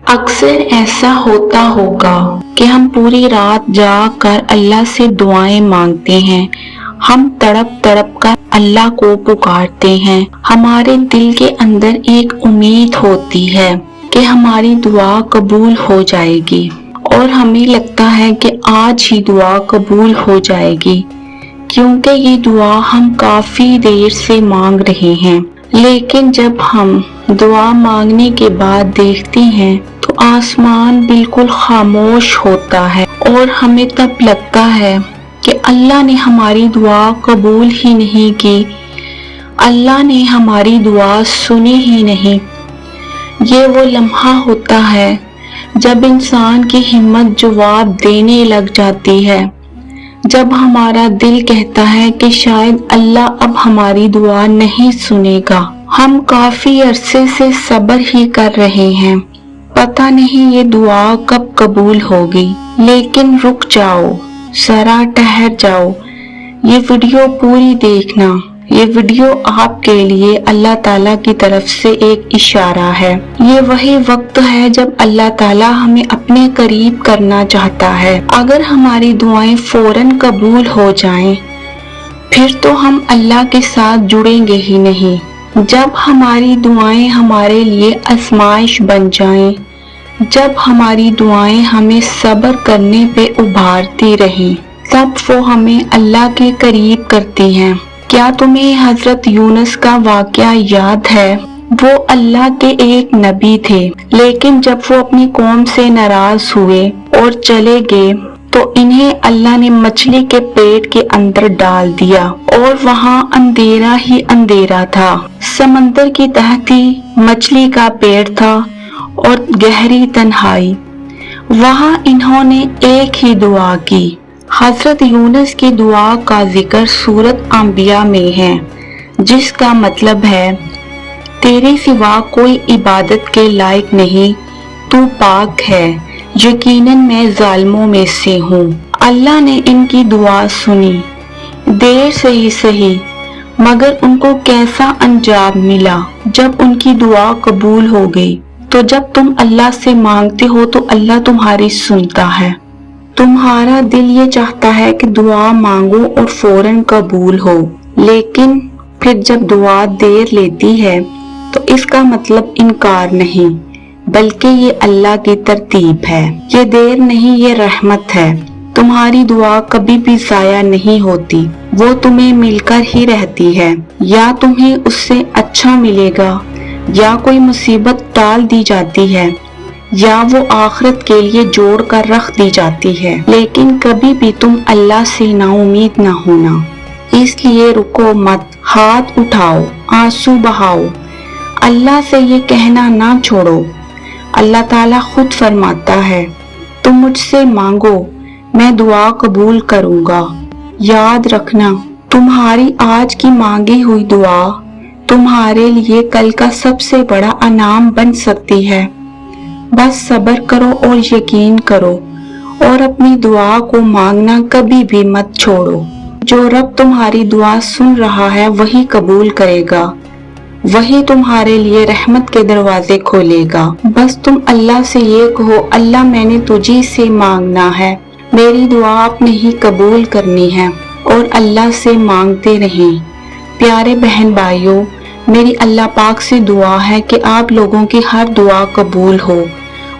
अक्सर ऐसा होता होगा कि हम पूरी रात जाग कर अल्लाह से दुआएं मांगते हैं। हम तड़प तड़प कर अल्लाह को पुकारते हैं। हमारे दिल के अंदर एक उम्मीद होती है कि हमारी दुआ कबूल हो जाएगी और हमें लगता है कि आज ही दुआ कबूल हो जाएगी, क्योंकि ये दुआ हम काफी देर से मांग रहे हैं। लेकिन जब हम दुआ मांगने के बाद देखते हैं तो आसमान बिल्कुल खामोश होता है और हमें तब लगता है कि अल्लाह ने हमारी दुआ कबूल ही नहीं की, अल्लाह ने हमारी दुआ सुनी ही नहीं। ये वो लम्हा होता है जब इंसान की हिम्मत जवाब देने लग जाती है, जब हमारा दिल कहता है कि शायद अल्लाह अब हमारी दुआ नहीं सुनेगा। हम काफी अरसे से सब्र ही कर रहे हैं, पता नहीं ये दुआ कब कबूल होगी। लेकिन रुक जाओ, जरा ठहर जाओ, ये वीडियो पूरी देखना। ये वीडियो आपके लिए अल्लाह ताला की तरफ से एक इशारा है। ये वही वक्त है जब अल्लाह ताला हमें अपने करीब करना चाहता है। अगर हमारी दुआएं फौरन कबूल हो जाएं, फिर तो हम अल्लाह के साथ जुड़ेंगे ही नहीं। जब हमारी दुआएं हमारे लिए आजमाइश बन जाएं, जब हमारी दुआएं हमें सब्र करने पे उभारती रहें, तब वो हमें अल्लाह के करीब करती हैं। क्या तुम्हें हजरत यूनुस का वाकया याद है? वो अल्लाह के एक नबी थे, लेकिन जब वो अपनी कौम से नाराज हुए और चले गए तो इन्हें अल्लाह ने मछली के पेट के अंदर डाल दिया और वहाँ अंधेरा ही अंधेरा था। समंदर की तहती मछली का पेट था और गहरी तन्हाई। वहाँ इन्होंने एक ही दुआ की। हजरत यूनुस की दुआ का जिक्र सूरत अंबिया में है, जिसका मतलब है तेरे सिवा कोई इबादत के लायक नहीं, तू पाक है, यकीनन मैं जालिमों में से हूँ। अल्लाह ने इनकी दुआ सुनी, देर से ही सही, मगर उनको कैसा अंजाम मिला जब उनकी दुआ कबूल हो गई। तो जब तुम अल्लाह से मांगते हो तो अल्लाह तुम्हारी सुनता है। तुम्हारा दिल ये चाहता है कि दुआ मांगो और फौरन कबूल हो, लेकिन फिर जब दुआ देर लेती है तो इसका मतलब इनकार नहीं, बल्कि ये अल्लाह की तरतीब है। ये देर नहीं, ये रहमत है। तुम्हारी दुआ कभी भी जाया नहीं होती, वो तुम्हें मिलकर ही रहती है। या तुम्हें उससे अच्छा मिलेगा, या कोई मुसीबत टाल दी जाती है, या वो आखिरत के लिए जोड़ कर रख दी जाती है। लेकिन कभी भी तुम अल्लाह से नाउमीद ना होना। इसलिए रुको मत, हाथ उठाओ, आंसू बहाओ, अल्लाह से ये कहना ना छोड़ो। अल्लाह ताला खुद फरमाता है, तुम मुझसे मांगो, मैं दुआ कबूल करूंगा। याद रखना, तुम्हारी आज की मांगी हुई दुआ तुम्हारे लिए कल का सबसे बड़ा इनाम बन सकती है। बस सब्र करो और यकीन करो और अपनी दुआ को मांगना कभी भी मत छोड़ो। जो रब तुम्हारी दुआ सुन रहा है वही कबूल करेगा, वही तुम्हारे लिए रहमत के दरवाजे खोलेगा। बस तुम अल्लाह से ये कहो, अल्लाह मैंने तुझी से मांगना है, मेरी दुआ आपने ही कबूल करनी है, और अल्लाह से मांगते रहें। प्यारे बहन भाइयों, मेरी अल्लाह पाक से दुआ है कि आप लोगों की हर दुआ कबूल हो,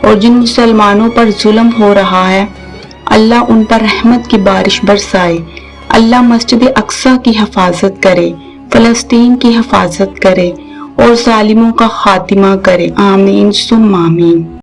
और जिन मुसलमानों पर जुल्म हो रहा है अल्लाह उन पर रहमत की बारिश बरसाए। अल्लाह मस्जिद अक्सा की हिफाजत करे, फलस्तीन की हिफाजत करे और जालिमों का खात्मा करे। आमीन सुम्मा आमीन।